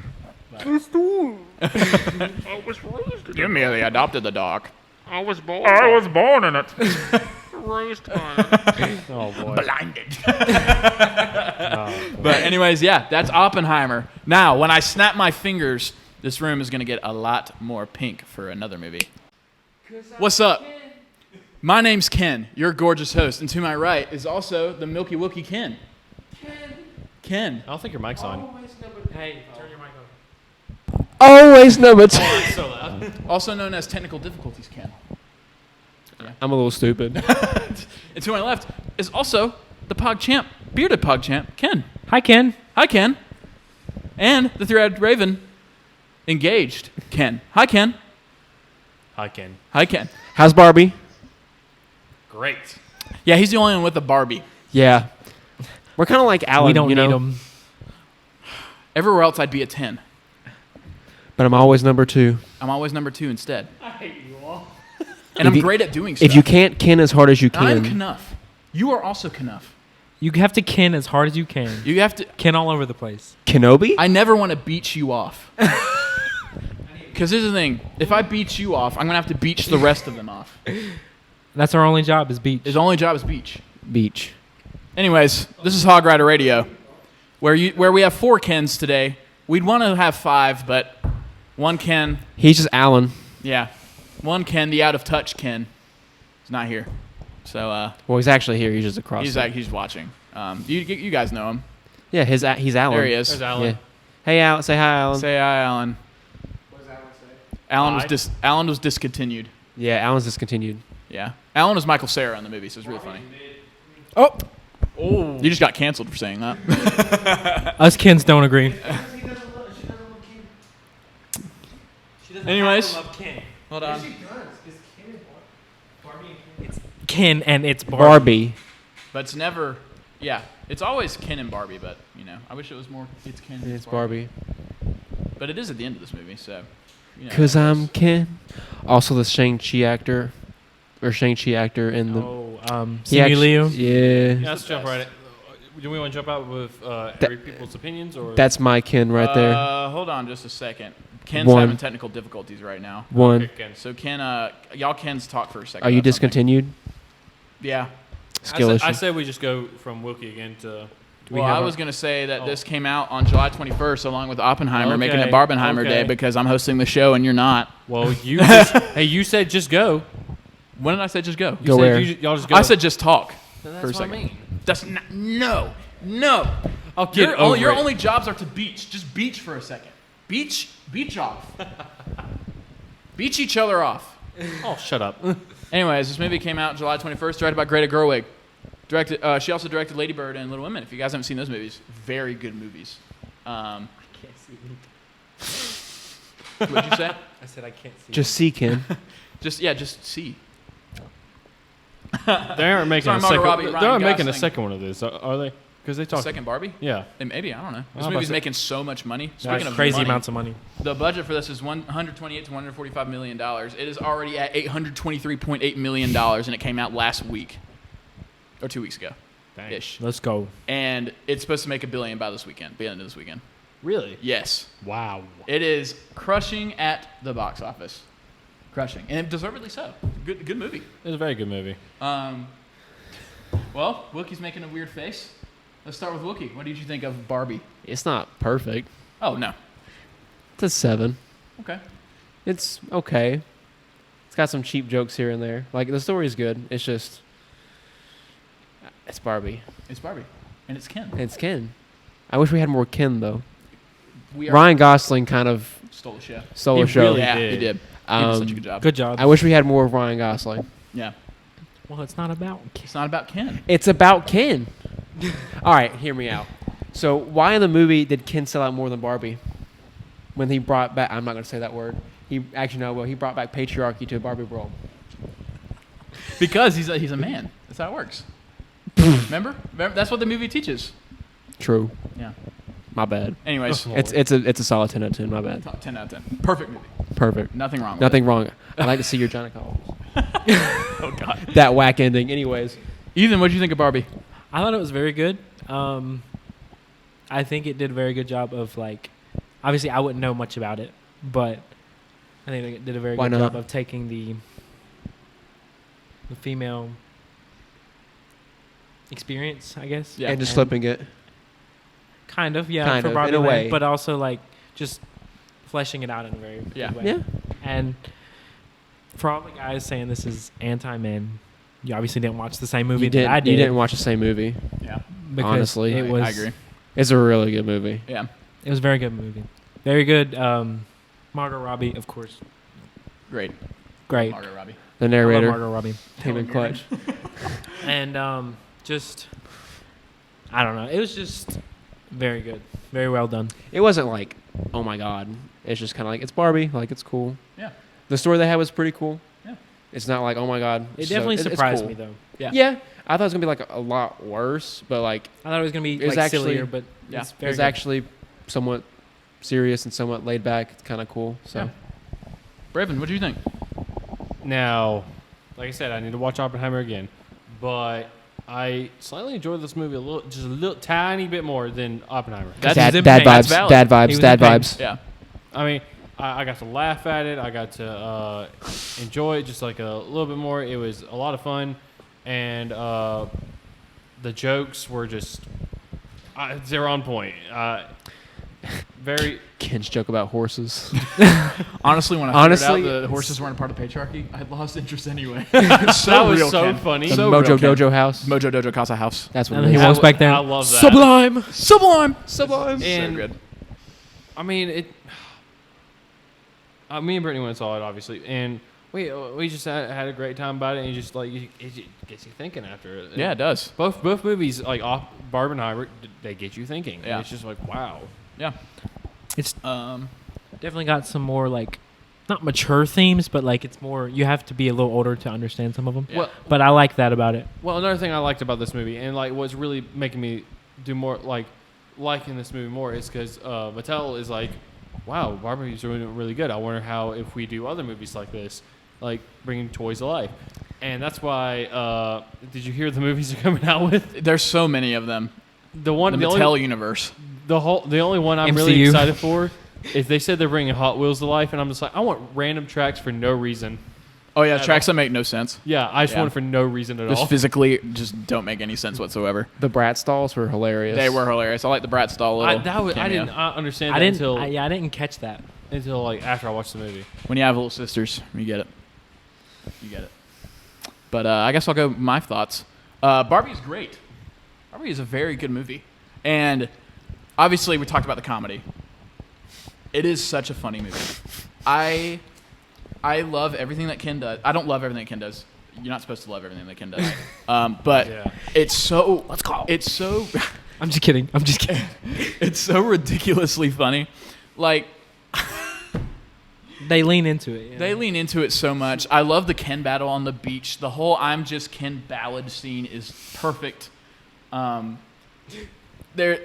Give me they adopted the dog. I was born in it. Raised on it. Oh boy. Blinded. Oh, boy. But anyways, yeah, that's Oppenheimer. Now, when I snap my fingers, this room is going to get a lot more pink for another movie. What's up? My name's Ken, your gorgeous host, and to my right is also the Milky Wilkey Ken. Ken. I don't think your mic's on. Hey, turn your mic on. Always number 2. It's so loud. Also known as Technical Difficulties Ken. I'm a little stupid. And to my left is also the PogChamp, bearded PogChamp, Ken. Hi, Ken. Hi, Ken. And the three-eyed Raven, engaged, Ken. Hi, Ken. Hi, Ken. Hi, Ken. How's Barbie? Great. Yeah, he's the only one with the Barbie. Yeah. We're kind of like Alan, We don't you know? need them. Everywhere else, I'd be a 10. But I'm always number 2. I'm always number 2 instead. I hate you all. And If I'm you- great at doing stuff. If you can't ken as hard as you I'm can, Knuff. You are also Knuff. You have to ken as hard as you can. You have to. Ken all over the place. Kenobi? I never want to beat you off. Because here's the thing. If I beat you off, I'm going to have to beach the rest of them off. That's our only job is beach. His only job is beach. Beach. Anyways, this is Hog Rider Radio, where we have 4 Kens today. We'd want to have 5, but one Ken, He's just Alan. yeah, one Ken, the out of touch Ken, is not here. So Well, he's actually here. He's just across. he's watching. You guys know him. Yeah, he's Alan. There he is. There's Alan. Yeah. Hey, Alan. Say hi, Alan. Say hi, Alan. What does Alan say? Alan was discontinued. Yeah, Alan's discontinued. Yeah, Alan was Michael Cera in the movie, so it's really funny. Oh. You just got canceled for saying that. Us Kens don't agree. Anyways, hold on. Ken and it's Barbie. But it's never. Yeah, it's always Ken and Barbie. But I wish it was more. It's Ken. It's Barbie. But it is at the end of this movie, so. Cause I'm Ken. Also, the Shang-Chi actor in the. Simu Liu. Yeah. Let's jump right. Do we want to jump out with every people's opinions, or That's my Ken right there. Hold on just a second. Ken's One. having technical difficulties right now. One. Okay, Ken. So Ken, y'all Ken's talk for a second. Are you about something. discontinued? Yeah. Skill issue. I say we just go from Wilkey again to. Well, I was going to say that this came out on July 21st along with Oppenheimer, making it Okay, Barbenheimer Day okay. because I'm hosting the show and you're not. Well, you said just go. When did I say just go? Go said where? Y'all just go. I said just talk That's for a what second. I mean. That's not, no. I'll get Your over it. only jobs are to beach. Just beach for a second. Beach off. Beach each other off. Oh, shut up. Anyways, this movie came out July 21st, directed by Greta Gerwig. She also directed Lady Bird and Little Women. If you guys haven't seen those movies, very good movies. I can't see. What'd you say? I said I can't see. Just see Ken. Just see. They aren't making Sorry, a Margot second. Robbie, They Ryan aren't making a Gosling. second one of this, are they? Because they talk. Second Barbie? Yeah. Maybe, I don't know. This about movie's to- making so much money. Speaking That's of crazy money, amounts of money. the budget for this is $128 to $145 million. It is already at $823.8 million, and it came out last week. Or 2 weeks ago. Dang. Ish. Let's go. And it's supposed to make $1 billion by the end of this weekend. Really? Yes. Wow. It is crushing at the box office. Crushing. And deservedly so. Good movie. It's a very good movie. Well, Wilkey's making a weird face. Let's start with Wilkey. What did you think of Barbie? It's not perfect. Oh, no. It's a 7. Okay. It's okay. It's got some cheap jokes here and there. Like, the story's good. It's just... It's Barbie. It's Barbie. And it's Ken. It's Ken. I wish we had more Ken, though. We are Ryan Gosling kind of stole the show. stole He the show. really Yeah, did. he did. He did such a good job. Good job. I wish we had more of Ryan Gosling. Yeah. Well, it's not about. It's not about Ken. It's about Ken. All right, hear me out. So why in the movie did Ken sell out more than Barbie? When he brought back, I'm not going to say that word. He brought back patriarchy to Barbie world. Because he's a man. That's how it works. Remember? That's what the movie teaches. True. Yeah. My bad. Anyways, It's a solid 10 out of 10. My bad. 10 out of 10. Perfect movie. Perfect. Nothing wrong with Nothing wrong. I like to see your Johnny Calls. Oh, God. That whack ending. Anyways, Ethan, what did you think of Barbie? I thought it was very good. I think it did a very good job of, like, obviously I wouldn't know much about it, but I think it did a very Why good not? job of taking the female experience, I guess. Yeah. and just flipping it. Kind of, yeah, Kind for of, Barbie in a Land, way. but also, like, just fleshing it out in a very Yeah. good way. Yeah. And for all the guys saying this is anti-men, you obviously didn't watch the same movie that I did. You didn't watch the same movie. Yeah. because honestly. it was, I agree. It's a really good movie. Yeah. It was a very good movie. Very good. Margot Robbie, of course. Great. Great. Margot Robbie. The I love narrator, Margot Robbie. Him and Clutch. And just, I don't know. It was just very good. Very well done. It wasn't like, oh my god. It's just kind of like, it's Barbie. Like, it's cool. Yeah. The story they had was pretty cool. Yeah. It's not like, oh my god. It So definitely it's surprised cool. me, though. Yeah. I thought it was going to be like a lot worse, but like, I thought it was going to be It was like actually- sillier, but Yeah. it's it very was good. actually somewhat serious and somewhat laid back. It's kind of cool. So, Yeah. Braven, what do you think? Now, like I said, I need to watch Oppenheimer again, but I slightly enjoyed this movie just a little tiny bit more than Oppenheimer. That's dad, in dad pain. That's vibes, valid. dad He vibes, was dad in pain. vibes. Yeah. I mean, I got to laugh at it. I got to enjoy it just like a little bit more. It was a lot of fun, and the jokes were just they're on point. Very. Ken's joke about horses. Honestly, when I figured Honestly, out the horses weren't a part of patriarchy, I lost interest anyway. That was real, so Ken. funny. The So Mojo real, Ken. Dojo house. Mojo Dojo Casa House. That's what And it he is. walks back down. I love that. Sublime. Sublime. Sublime. And So good. I mean, me and Brittany went and saw it, obviously, and we just had a great time about it, and it just gets you thinking after it. Yeah, it does. Both movies, like off Barbenheimer, they get you thinking. Yeah. And it's just like, wow. Yeah. It's definitely got some more like not mature themes, but like it's more you have to be a little older to understand some of them. Yeah. Well, but I like that about it. Well, another thing I liked about this movie, and like what's really making me do more liking this movie more, is because Mattel is like, wow, Barbie's doing really good. I wonder how if we do other movies like this, like bringing toys to life. And that's why. Did you hear the movies they're coming out with? There's so many of them. The Mattel universe. The only one I'm really MCU. excited for is they said they're bringing Hot Wheels to life, and I'm just like, I want random tracks for no reason. Oh yeah, tracks that make no sense. Yeah, I just Yeah. want it for no reason at Just all. physically, just don't make any sense whatsoever. The Bratz dolls were hilarious. They were hilarious. I like the Bratz doll I little cameo. didn't understand I that didn't. until I didn't catch that. like after I watched the movie. When you have little sisters, you get it. You get it. But I guess I'll go with my thoughts. Barbie is great. Barbie is a very good movie. And obviously we talked about the comedy. It is such a funny movie. I love everything that Ken does. I don't love everything that Ken does. You're not supposed to love everything that Ken does. But Yeah. it's so... Let's go. It's so... I'm just kidding. it's so ridiculously funny. Like... They lean into it. They lean into it so much. I love the Ken battle on the beach. The whole "I'm just Ken" ballad scene is perfect. There's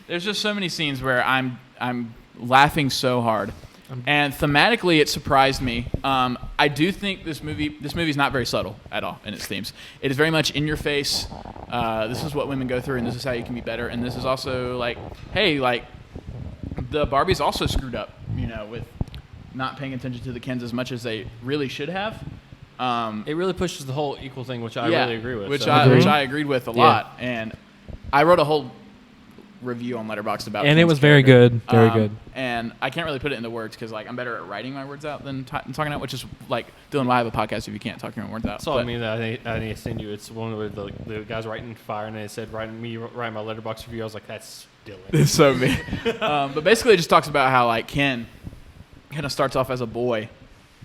just so many scenes where I'm laughing so hard, and thematically it surprised me. I do think this movie's not very subtle at all in its themes. It is very much in your face. This is what women go through, and this is how you can be better. And this is also like, hey, like the Barbies also screwed up, with not paying attention to the Kens as much as they really should have. It really pushes the whole equal thing, which I really agree with. Which so. I agreed with a lot, and I wrote a whole review on Letterboxd about. And it Ken's was very character. good, very good. And I can't really put it into words because like I'm better at writing my words out than talking out, which is like Dylan. Why have a podcast if you can't talk your own words out? That's all I mean that I need to send you. It's one where the guys writing fire, and it said write my Letterboxd review. I was like, that's Dylan. It's so me. But basically, it just talks about how like Ken kind of starts off as a boy,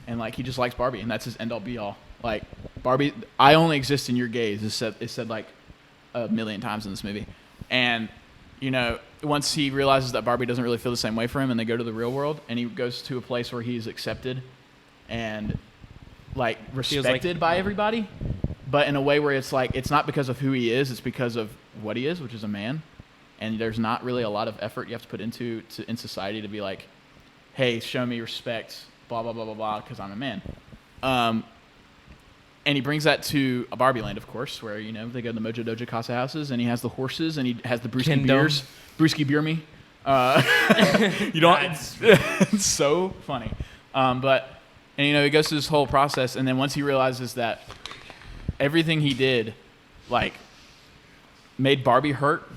and like he just likes Barbie, and that's his end all be all. Like Barbie, I only exist in your gaze. Is said like a million times in this movie, and once he realizes that Barbie doesn't really feel the same way for him, and they go to the real world, and he goes to a place where he's accepted and like respected by everybody, but in a way where it's like it's not because of who he is, it's because of what he is, which is a man, and there's not really a lot of effort you have to put into in society to be like, hey, show me respect, blah, blah, blah, blah, blah, because I'm a man. And he brings that to a Barbie land, of course, where, they go to the Mojo Dojo Casa houses, and he has the horses, and he has the brewski Kingdom. beers. Brewski beer me. It's so funny. But he goes through this whole process, and then once he realizes that everything he did, like, made Barbie hurt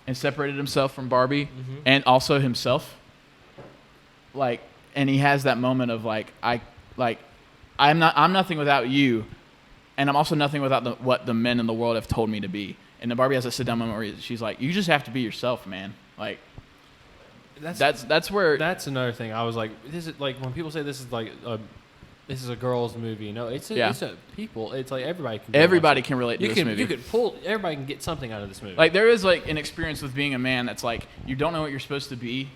and separated himself from Barbie and also himself, like, and he has that moment of I'm nothing without you, and I'm also nothing without what the men in the world have told me to be. And then Barbie has a sit down moment where she's like, you just have to be yourself, man. Like that's where That's another thing. I was like, this is like when people say this is like this is a girls' movie. No, it's a people. It's like everybody can relate to this movie. You could everybody can get something out of this movie. Like there is like an experience with being a man that's like you don't know what you're supposed to be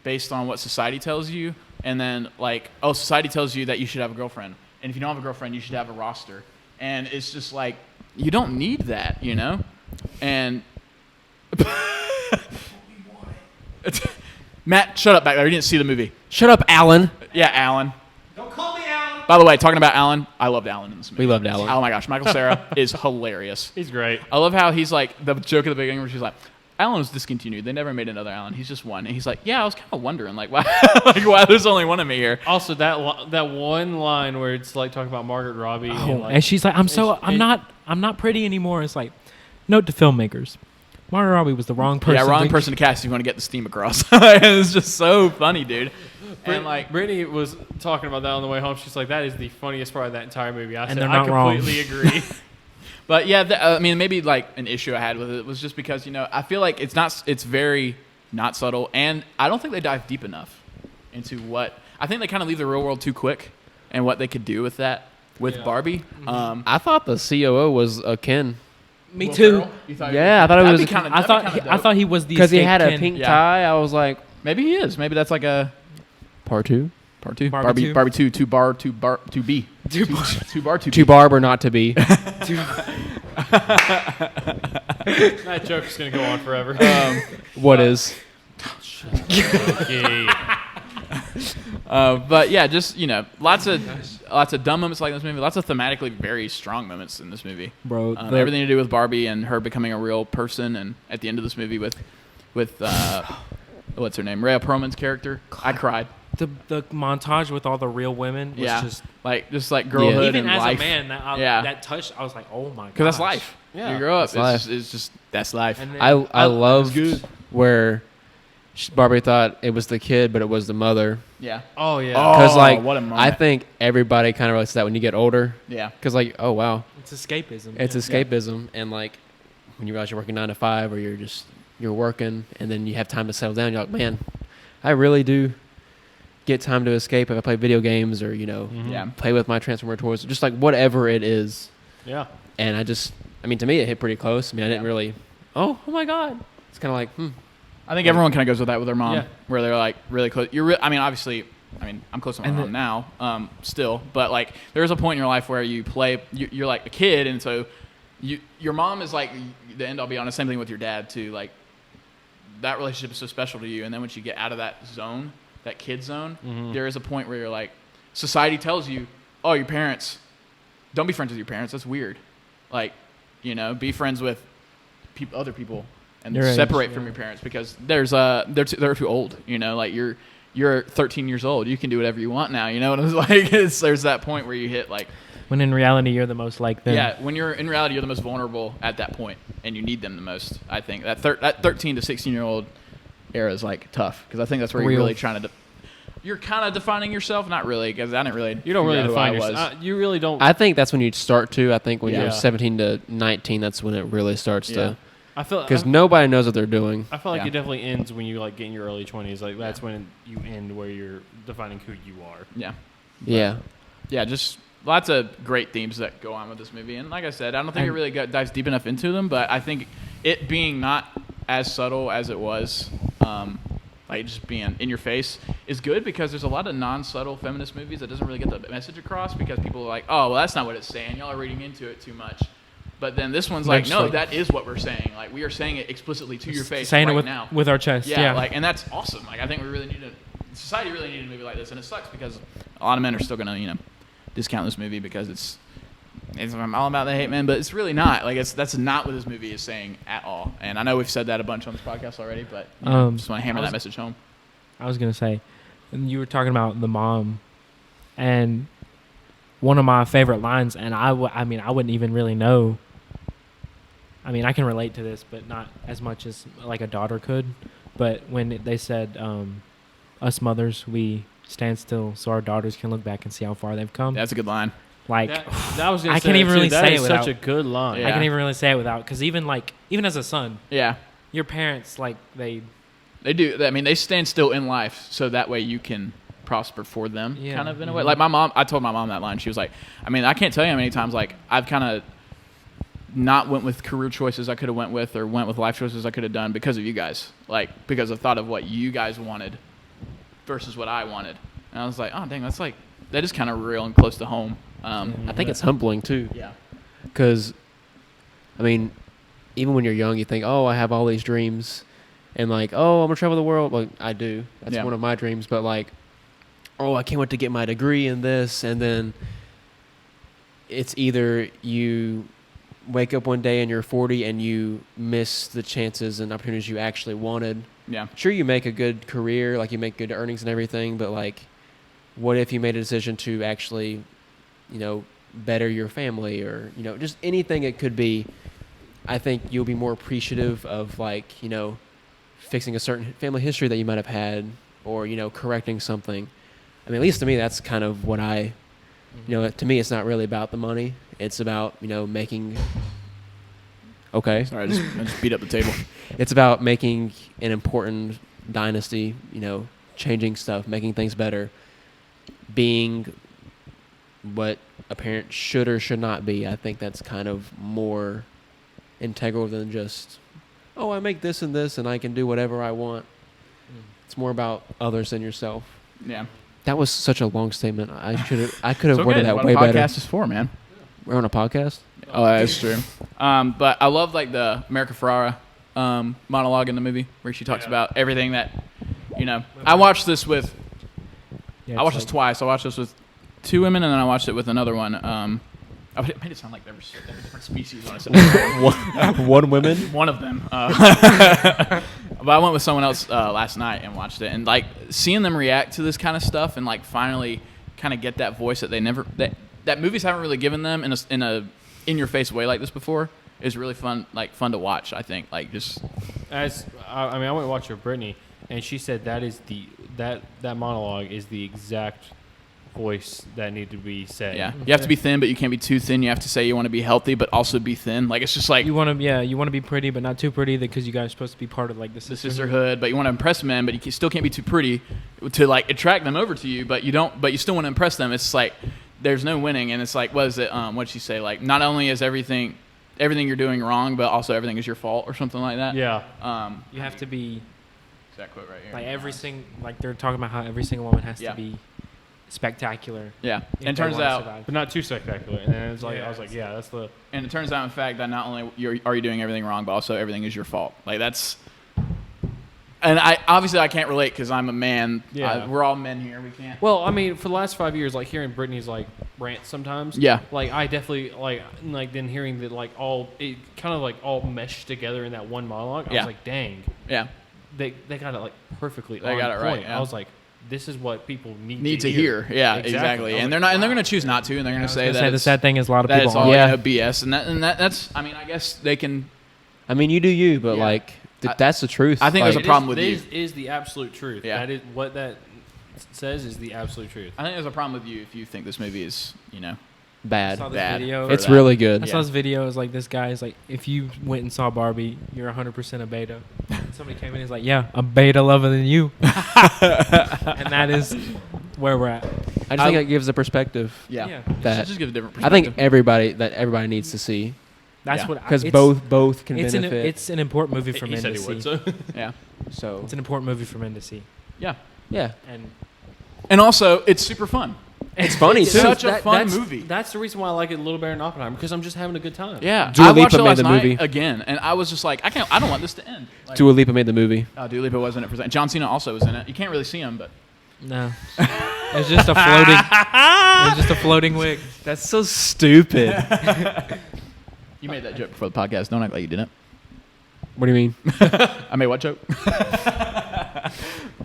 based on what society tells you, and then like society tells you that you should have a girlfriend, and if you don't have a girlfriend, you should have a roster, and it's just like you don't need that, and Matt, shut up back there. You didn't see the movie. Shut up, Alan. Yeah, Alan. Don't call me Alan. By the way, talking about Alan, I loved Alan in this movie. We loved Alan. Oh my gosh, Michael Cera is hilarious. He's great. I love how he's like the joke at the beginning where she's like, Alan was discontinued. They never made another Alan. He's just one. And he's like, yeah, I was kind of wondering like why there's only one of me here. Also, that one line where it's like talking about Margaret Robbie And she's like, I'm not pretty anymore. It's like, note to filmmakers. Margaret Robbie was the wrong person. Yeah, wrong person to cast if you want to get the steam across. It's just so funny, dude. And like Brittany was talking about that on the way home. She's like, that is the funniest part of that entire movie. I said, they're I not wrong. completely agree. But yeah, maybe like an issue I had with it was just because I feel like it's very not subtle, and I don't think they dive deep enough into what I think they kind of leave the real world too quick, and what they could do with that with Barbie. I thought the COO was a Ken. Me too. Yeah, I thought it was. I thought he was the Because he had a Ken. pink tie. I was like, maybe he is. Maybe that's like a part two. Barbie Barbie 2, 2 bar, 2 B. 2 bar, 2 To barb or not to be. That joke's gonna go on forever. What is? Okay. But yeah, just lots of dumb moments like this movie. Lots of thematically very strong moments in this movie, Bro, everything to do with Barbie and her becoming a real person. And at the end of this movie, with what's her name, Rhea Perlman's character, I cried. the montage with all the real women was just like girlhood even and as life. a man that touched. I was like, oh my god, Because that's life. Yeah. You grow up. That's life. It's just that's life. And then, I loved good. where Barbie thought it was the kid, but it was the mother. Yeah. Oh yeah. Because what a moment. I think everybody kind of relates to that when you get older. Yeah. Because oh wow, it's escapism. it's yeah. escapism, and like when you realize you're working 9 to 5, or you're working, and then you have time to settle down. You're like, man, I really do get time to escape if I play video games or play with my Transformer toys, just like whatever it is. Yeah. And I mean, to me, it hit pretty close. I mean, I didn't really. Oh my god, it's kind of like I think everyone kind of goes with that with their mom, Yeah. where they're like really close. Obviously, I'm close to my mom now, still, but like there's a point in your life where you play, you're like a kid, and so your mom is like the end all be honest. Same thing with your dad too. Like that relationship is so special to you, and then once you get out of that zone, that kid zone, there is a point where you're like, society tells you, oh, your parents, don't be friends with your parents. That's weird. Like, be friends with other people. And Your separate age, from your parents because they're too old. Like you're 13 years old. You can do whatever you want now. You know what I'm like? There's that point where you hit like. When in reality, you're the most like them. Yeah, when you're in reality, you're the most vulnerable at that point, and you need them the most. I think that 13 to 16-year-old era is like tough because I think that's where you're really trying to. You're kind of defining yourself, not really, because I didn't really. You don't really figure out who define I was. yourself. You really don't. I think that's when you start to. I think when Yeah. you're 17 to 19, that's when it really starts to. I feel Because nobody knows what they're doing. I feel like Yeah. it definitely ends when you like get in your early 20s. Like that's when you end where you're defining who you are. Yeah. Yeah. Yeah, just lots of great themes that go on with this movie. And like I said, I don't think it really dives deep enough into them, but I think it being not as subtle as it was, like just being in your face, is good because there's a lot of non-subtle feminist movies that doesn't really get the message across because people are like, oh, well, that's not what it's saying. Y'all are reading into it too much. But then this one's like, no, that is what we're saying. Like, we are saying it explicitly to your face saying right it now. with our chest. Yeah. Like, and that's awesome. Like, I think we really need society really needed a movie like this, and it sucks because a lot of men are still gonna, discount this movie because it's all about the hate men, but it's really not. Like, that's not what this movie is saying at all. And I know we've said that a bunch on this podcast already, but just want to hammer that message home. I was gonna say, and you were talking about the mom, and one of my favorite lines, and I wouldn't even really know. I mean, I can relate to this, but not as much as like a daughter could. But when they said, "Us mothers, we stand still so our daughters can look back and see how far they've come." That's a good line. Like, that was gonna I say can't that even too. really That say is it such without. a good line. Yeah. I can't even really say it without, because even as a son, Yeah. your parents They do. I mean, they stand still in life so that way you can prosper for them, Yeah. kind of in a way. Like my mom, I told my mom that line. She was like, I mean, I can't tell you how many times like I've kind of not went with career choices I could have went with life choices I could have done because of you guys. Like, because of thought of what you guys wanted versus what I wanted. And I was like, oh, dang, that is kind of real and close to home. I think it's humbling, too. Yeah. Because, I mean, even when you're young, you think, oh, I have all these dreams. And, like, oh, I'm going to travel the world. Well, I do. That's one of my dreams. But, like, oh, I can't wait to get my degree in this. And then it's either you wake up one day and you're 40 and you miss the chances and opportunities you actually wanted. Yeah. Sure, you make a good career, like you make good earnings and everything, but like, what if you made a decision to actually, better your family or, just anything it could be? I think you'll be more appreciative of like, fixing a certain family history that you might have had or, correcting something. I mean, at least to me, that's kind of what to me, it's not really about the money. It's about, making... Okay. Sorry, I just beat up the table. It's about making an important dynasty, changing stuff, making things better, being what a parent should or should not be. I think that's kind of more integral than just, oh, I make this and this and I can do whatever I want. It's more about others than yourself. Yeah. That was such a long statement. I could have So worded good. that What way a better. podcast is for, man. We're on a podcast. Oh, that's true. But I love like the America Ferrara monologue in the movie where she talks about everything that, I watched this with. Yeah, I watched this twice. I watched this with 2 women, and then I watched it with another one. I made it sound like there were different species on it. One women. One of them. But I went with someone else last night and watched it, and like seeing them react to this kind of stuff, and like finally kind of get that voice that they never that movies haven't really given them in a in your face way like this before is really fun to watch. I think I went and watched with Brittany, and she said that monologue is the exact voice that needed to be said. Yeah, you have to be thin, but you can't be too thin. You have to say you want to be healthy, but also be thin. Like it's just like you want to be pretty, but not too pretty, because you guys are supposed to be part of like the sisterhood. But you want to impress men, but you still can't be too pretty to like attract them over to you. But you don't. But you still want to impress them. It's like there's no winning, and it's like what is it? What did she say? Like not only is everything you're doing wrong, but also everything is your fault or something like that. Yeah. You have to be. That quote right here. Like they're talking about how every single woman has to be spectacular. Yeah, and it turns out, but not too spectacular. And then it's like I was like, yeah, that's the. And it turns out, in fact, that not only are you doing everything wrong, but also everything is your fault. Like that's. And I can't relate because I'm a man. Yeah, we're all men here. We can't. Well, I mean, for the last 5 years, like hearing Brittany's like rant sometimes. Yeah. Like I definitely like then hearing that like all it kind of like all meshed together in that one monologue. I was like, dang. Yeah. They got it like perfectly. They got it point. right. Yeah. I was like, this is what people need to hear. Yeah, exactly. And they're not, and they're going to choose not to, and they're going to say that. The sad thing is a lot of people. It's all BS, and that's. I mean, I guess they can. I mean, you do you, but like that's the truth. I think there's a problem with you. Is the absolute truth. Yeah. That is what that says is the absolute truth. I think there's a problem with you if you think this movie is bad. I saw this video. It's really good. I saw this video. It's like this guy is like, if you went and saw Barbie, you're 100% a beta. And somebody came in and he's like, yeah, I'm beta lover than you. And that is where we're at. I just think it gives a perspective. Yeah. That just gives a different I perspective. think everybody needs to see. That's what because both can benefit. benefit. It's an important movie for men to see. Yeah. So it's an important movie for men to see. Yeah. Yeah. And also, it's super fun. It's funny it's too. Such a fun movie. That's the reason why I like it a little better than Oppenheimer, because I'm just having a good time. Yeah, Dua I watched Lipa it last made the night movie again, and I was just like, I don't want this to end. Like, Dua Lipa made the movie. Dua Lipa was in it for John Cena also was in it. You can't really see him, but no, it's just a floating. It's just a floating wig. That's so stupid. You made that joke before the podcast. Don't act like you didn't. What do you mean? I made what joke?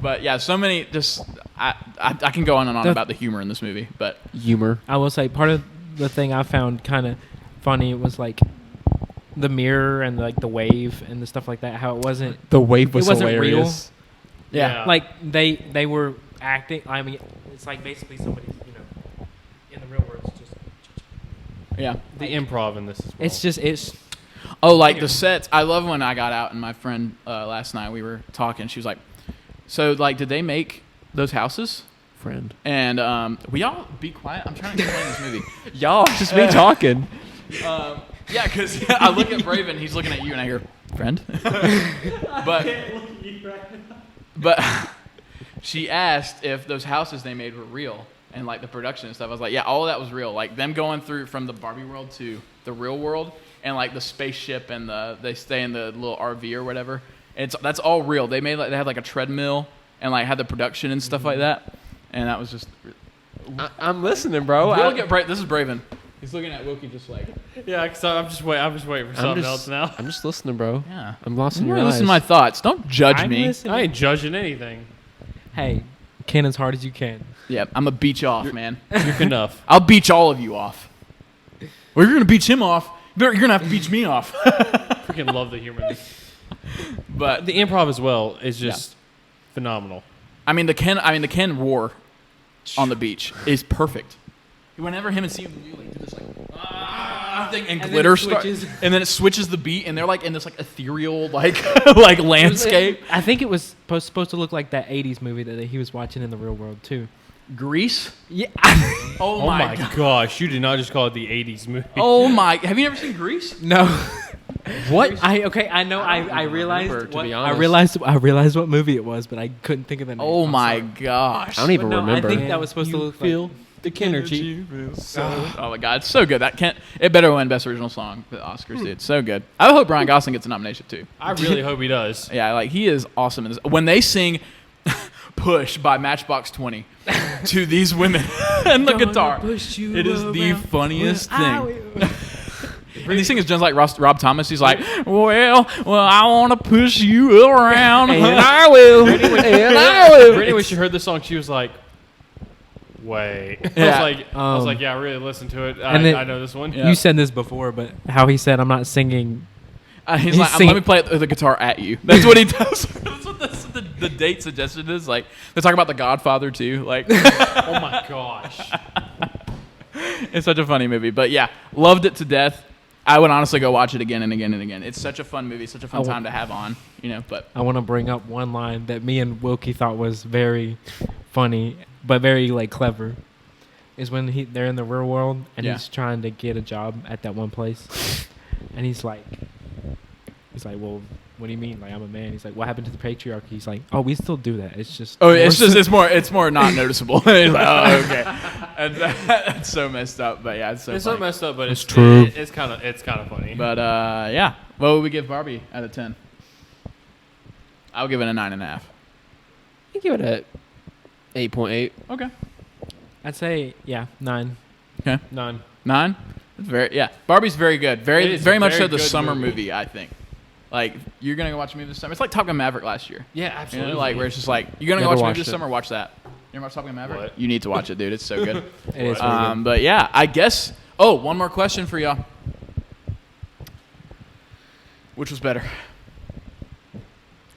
But yeah, so many. Just I can go on and on about the humor in this movie, but humor. I will say part of the thing I found kind of funny was like the mirror and like the wave and the stuff like that. How it wasn't. The wave was real. hilarious. Yeah. Like they were acting. I mean, it's like basically somebody's in the real world. It's just. Yeah. The improv in this as well. It's. Oh, like the sets. I love when I got out and my friend last night we were talking. She was like, "So like, did they make those houses?" Friend. And will y'all be quiet? I'm trying to explain this movie. Y'all just me talking. Yeah, because I look at Braven, he's looking at you, and I hear friend. But she asked if those houses they made were real. And like the production and stuff, I was like, yeah, all of that was real. Like them going through from the Barbie world to the real world, and like the spaceship and they stay in the little RV or whatever. And that's all real. They had like a treadmill and like had the production and stuff like that. And that was just. I'm listening, bro. This is Braven. He's looking at Wilkey just like. Yeah, because I'm just waiting for something else now. I'm just listening, bro. Yeah. I'm lost in your eyes. Listen to my thoughts. Don't judge me. I ain't judging anything. Hey, can as hard as you can. Yeah, I'm gonna beat you off, man. You're enough. I'll beat all of you off. Well, you're gonna beat him off. You're gonna have to beat me off. Freaking love the humor. But the improv as well is just phenomenal. I mean, the Ken roar on the beach is perfect. Whenever him and Steve do this thing and glitter starts, and then it switches the beat, and they're like in this like ethereal like landscape. I think it was supposed to look like that '80s movie that he was watching in the real world too. Grease. Yeah. Oh, Oh my God. gosh, you did not just call it the 80s movie. Oh my! Have you never seen Grease? No. What? I know. I don't I even realized. remember, to what, be I honest. realized what movie it was, but I couldn't think of the name. Oh I'm my sorry. gosh! I don't even But no, remember. I think that was supposed to look like. the Kinergy. Oh my God, it's so good. That can't. It better win Best Original Song for the Oscars, dude. So good. I hope Ryan Gosling gets a nomination too. I really hope he does. Yeah, like he is awesome in this. When they sing "Push" by Matchbox 20 to these women and the guitar, it is the funniest thing. And he sings just like Rob Thomas. He's like, well, I want to push you around, and I will, and I will. Brittany, when she heard the song, she was like, wait. Yeah. I was like, yeah, I really listened to it. And I know this one. Yeah. You said this before, but how he said, "I'm not singing." He's He's like, singing- let me play the guitar at you. That's what he does. That's what the date suggestion is. Like, they talk about The Godfather too. Like, Oh my gosh. it's such a funny movie. But yeah, loved it to death. I would honestly go watch it again and again and again. It's such a fun movie, such a fun time to have on. But I want to bring up one line that me and Wilkey thought was very funny, but very like clever. Is when they're in the real world and Yeah. he's trying to get a job at that one place, and he's like, well, what do you mean? Like, I'm a man. He's like, what happened to the patriarchy? He's like, oh, we still do that. It's just it's more not noticeable. He's like, oh, okay. And that's so messed up. But yeah, it's so It's funny. so messed up, but it's true. It's kind of funny. But yeah, what would we give Barbie out of 10? I would give it a 9.5. I give it a 8.8. Okay. I'd say 9. Okay. None. 9. That's Barbie's very good. It Very is very a much very so the good summer movie. movie. I think. Like, you're gonna go watch a movie this summer. It's like Top Gun Maverick last year. Yeah, You absolutely. know, like where it's just like you're gonna go Never watch a movie watched this it. summer. Watch that. You ever watch Top Gun Maverick? What? You need to watch it, dude. It's so good. It is really good. But yeah, I guess. Oh, one more question for y'all. Which was better?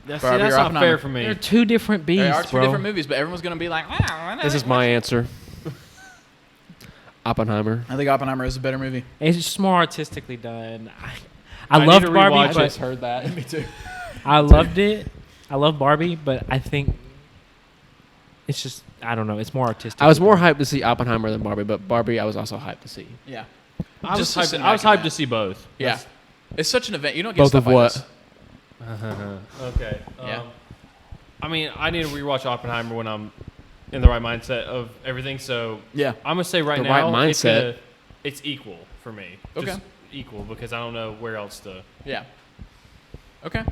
That's, Barbie that's or not Oppenheimer? fair for me. They're two different beasts, They are two bro. different movies, but everyone's gonna be like, This is my answer. Oppenheimer. I think Oppenheimer is a better movie. It's just more artistically done. I I need loved to Barbie, rewatch but it. heard that. Me too. I loved it. I love Barbie, but I think it's just I don't know. It's more artistic. I was more hyped to see Oppenheimer than Barbie, but Barbie I was also hyped to see. Yeah. I was Just hyped, I was hyped to see both. Yeah. It's such an event. You don't get Both stuff of like what? this. Okay. Yeah. I mean, I need to rewatch Oppenheimer when I'm in the right mindset of everything. So Yeah. I'm gonna say right The now, right mindset. it's equal for me. Okay. Just equal because I don't know where else to. Yeah. Okay.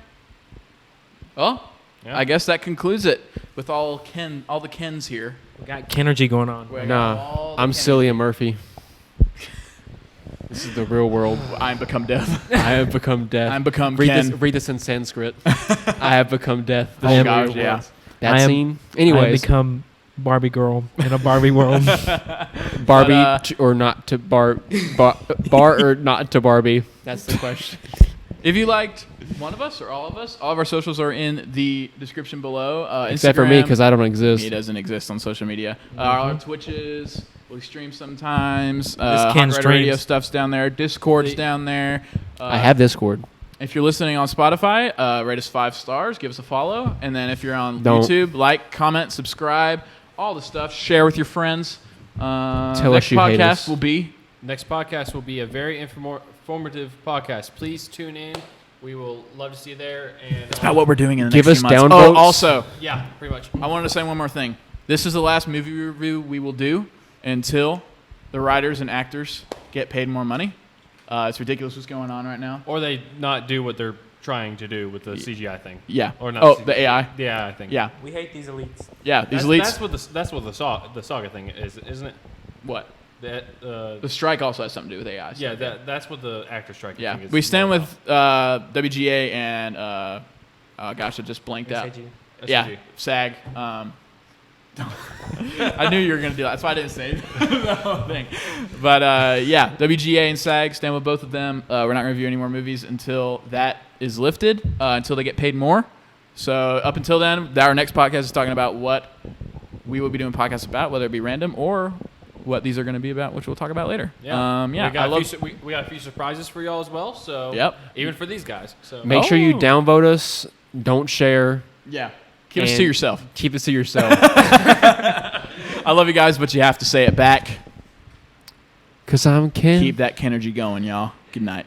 Well, Yeah. I guess that concludes it with all the Kens here. We got Kenergy going on. We got Nah, all the I'm Kens. Cillian Murphy. This is the real world. I'm become death. I have become death. I'm become read Ken. this. Read this in Sanskrit. I have become death. Oh, This is gosh, real yeah. world. That I am- scene. I Anyways, become Barbie girl in a Barbie world. Barbie But, or not to bar or not to Barbie. That's the question. If you liked one of us or all of us, all of our socials are in the description below. Except for me, Instagram- because I don't exist. He doesn't exist on social media. Our Twitches, we stream sometimes. Ken Hog Rider Radio streams. stuff's down there. Discord's down there. I have Discord. If you're listening on Spotify, rate us 5 stars, give us a follow, and then if you're on Don't. YouTube, like, comment, subscribe, all the stuff. Share with your friends. Tell next us you hate podcast us. will be. Next podcast will be a very informative podcast. Please tune in. We will love to see you there. And About what we're doing in the Give next us few months. downvotes. Oh, also, yeah, pretty much. I wanted to say one more thing. This is the last movie review we will do until the writers and actors get paid more money. It's ridiculous what's going on right now. Or they not do what they're trying to do with the CGI thing. Yeah. Or not Oh, CGI. the AI. Yeah, I think. Yeah. We hate these elites. Yeah. These elites. That's what the saga thing is, isn't it? What? That The strike also has something to do with AI. yeah, that's what the actor strike Yeah, thing is. we stand more with WGA and gosh, I just blanked out. SAG. about. Yeah, SAG. SAG. I knew you were gonna do that. That's why I didn't say the whole thing. But yeah, WGA and SAG, stand with both of them. We're not gonna review any more movies until that is lifted, until they get paid more. So up until then, our next podcast is talking about what we will be doing podcasts about, whether it be random or what these are going to be about, which we'll talk about later. Yeah, yeah. We got a few surprises for y'all as well. So Yep. even for these guys. So Make sure you Oh. downvote us. Don't share. Yeah. Keep us to And- yourself. Keep it to yourself. I love you guys, but you have to say it back. 'Cause I'm Ken. Keep that Kenergy going, y'all. Good night.